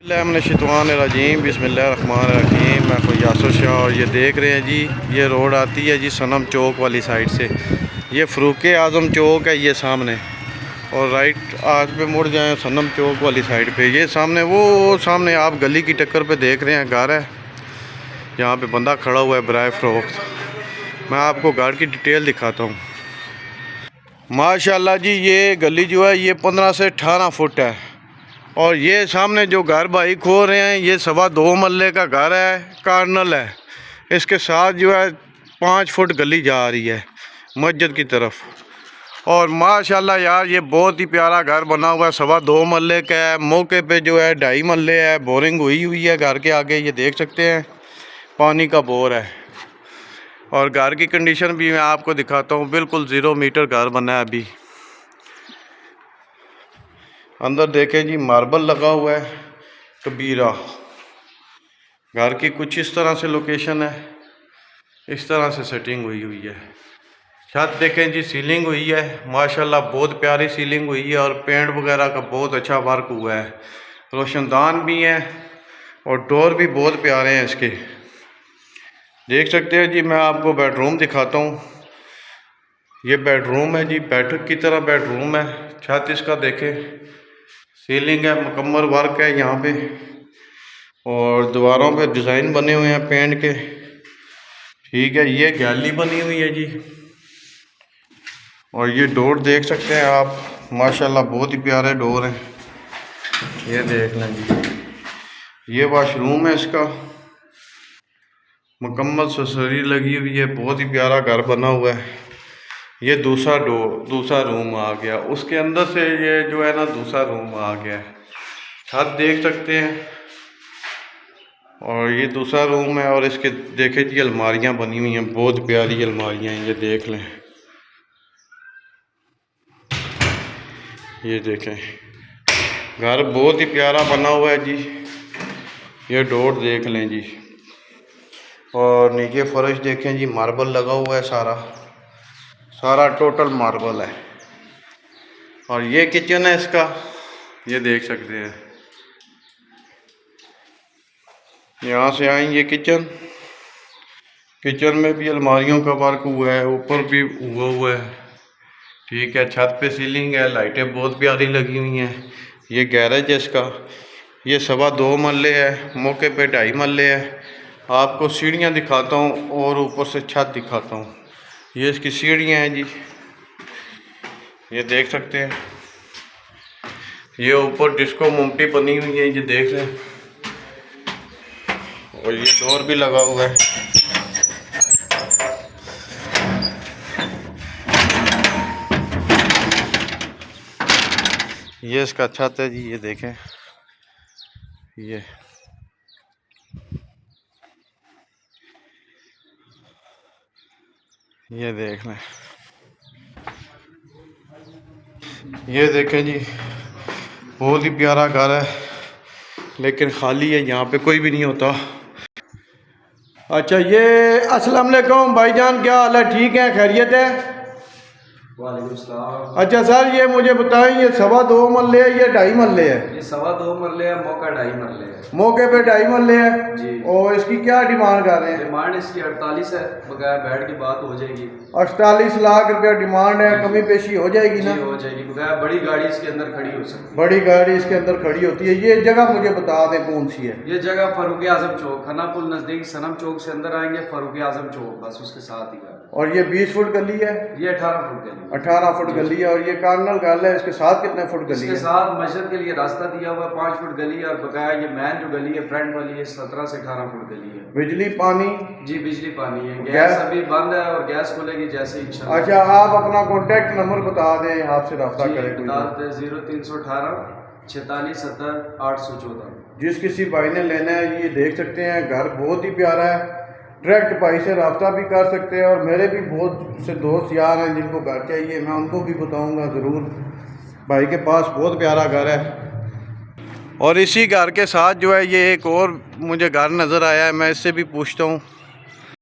बिस्मिल्लाहिर्रहमानिर्रहीम बिस्मिल्लाहिर्रहमानिर्रहीम। मैं कोई यासर शाह और ये देख रहे हैं जी, ये रोड आती है जी सनम चौक वाली साइड से। ये फ़रूक आज़म चौक है ये सामने, और राइट आज पे मुड़ जाएं सनम चौक वाली साइड पे। ये सामने वो सामने आप गली की टक्कर पे देख रहे हैं घर है, यहाँ पे बंदा खड़ा हुआ है बराए फ़रोख्त। मैं आपको घर की डिटेल दिखाता हूँ। माशाल्लाह जी, ये गली जो है ये 15 से 18 फुट है, और ये सामने जो घर भाई खो रहे हैं ये 2.25 मरले का घर है, कार्नल है। इसके साथ जो है 5 फुट गली जा रही है मस्जिद की तरफ। और माशाल्लाह यार ये बहुत ही प्यारा घर बना हुआ है, 2.25 मरले का है। मौके पे जो है 2.5 मरले है। बोरिंग हुई है घर के आगे, ये देख सकते हैं पानी का बोर है। और घर की कंडीशन भी मैं आपको दिखाता हूँ, बिल्कुल 0 मीटर घर बना है अभी। अंदर देखें जी, मार्बल लगा हुआ है कबीरा। घर की कुछ इस तरह से लोकेशन है, इस तरह से सेटिंग हुई है। छत देखें जी, सीलिंग हुई है माशाल्लाह, बहुत प्यारी सीलिंग हुई है, और पेंट वगैरह का बहुत अच्छा वर्क हुआ है। रोशनदान भी है और डोर भी बहुत प्यारे हैं इसके। देख सकते हैं जी, मैं आपको बेडरूम दिखाता हूँ। ये बेडरूम है जी, बैठक की तरह बेडरूम है। छत इसका देखें, सीलिंग है, मुकम्मल वर्क है यहाँ पे, और दीवारों पे डिज़ाइन बने हुए हैं पेंट के। ठीक है, ये गैलरी बनी हुई है जी, और ये डोर देख सकते हैं आप माशाल्लाह, बहुत ही प्यारे डोर हैं। ये देख लें जी, ये वॉशरूम है इसका, मुकम्मल ससरी लगी हुई है, बहुत ही प्यारा घर बना हुआ है। ये दूसरा रूम आ गया, उसके अंदर से ये जो है ना दूसरा रूम आ गया है। छत देख सकते हैं, और ये दूसरा रूम है। और इसके देखें जी, अलमारियां बनी हुई हैं, बहुत प्यारी अलमारियां हैं, ये देख लें। ये देखें, घर बहुत ही प्यारा बना हुआ है जी। ये डोर देख लें जी, और नीचे फर्श देखें जी, मार्बल लगा हुआ है, सारा टोटल मार्बल है। और ये किचन है इसका, ये देख सकते हैं। यहाँ से आएंगे किचन में भी अलमारियों का वर्क हुआ है, ऊपर भी हुआ है। ठीक है, छत पे सीलिंग है, लाइटें बहुत प्यारी लगी हुई हैं। ये गैरेज है इसका, ये 2.25 मरले है, मौके पे 2.5 मरले है। आपको सीढ़ियाँ दिखाता हूँ और ऊपर से छत दिखाता हूँ। ये इसकी सीढ़ियाँ हैं जी, ये देख सकते हैं। ये ऊपर डिस्को मोमटी बनी हुई है, ये देख लें। और ये डोर भी लगा हुआ है। ये इसका छत है जी, ये देखें। ये देख लें, ये देखें जी, बहुत ही प्यारा घर है, लेकिन खाली है, यहाँ पे कोई भी नहीं होता। अच्छा, ये अस्सलाम वालेकुम भाईजान, क्या हाल है? ठीक है, खैरियत है? वालेकुम सलाम। अच्छा सर, ये मुझे बताएं, ये 2.25 मरले है, ये 2.5 मरले है? ये 2.25 मरले है, मौका 2.5 मरले है। मौके पे 2.5 मरले है जी। और इसकी क्या डिमांड कर रहे हैं? डिमांड इसकी 48 है, बगैर बेड की बात हो जाएगी। 48 लाख रुपया डिमांड है, कमी पेशी हो जाएगी ना? हो जाएगी, बगैर बड़ी गाड़ी इसके अंदर खड़ी हो सकती है। बड़ी गाड़ी इसके अंदर खड़ी होती है। ये जगह मुझे बता दें कौन सी है? ये जगह फारूक आजम चौक, खन्ना पुल नजदीक सनम चौक से अंदर आएंगे, फारूक आजम चौक बस उसके साथ ही है। और ये 20 फुट गली है? ये 18 फुट गली। 18 फुट गली है। और ये कार्नल गल है, इसके साथ कितने फुट गली है? इसके साथ मस्जिद के लिए रास्ता दिया हुआ है, 5 फुट गली है, और बकाया ये मेन जो गली है फ्रंट वाली है 17 से 18 फुट गली है। बिजली पानी? जी, बिजली पानी है। गैस अभी बंद है, और गैस खुलेगी जैसे ही इंशाल्लाह। अच्छा, आप अपना कॉन्टेक्ट नंबर बता दें, आपसे रब्ता करें। बता देते 0318 46 70 814। जिस किसी भाई ने लेना है, ये देख सकते हैं, घर बहुत ही प्यारा है। डायरेक्ट भाई से रब्ता भी कर सकते हैं, और मेरे भी बहुत से दोस्त यार हैं जिनको घर चाहिए, मैं उनको भी बताऊंगा ज़रूर। भाई के पास बहुत प्यारा घर है। और इसी घर के साथ जो है ये एक और मुझे घर नज़र आया है, मैं इससे भी पूछता हूँ।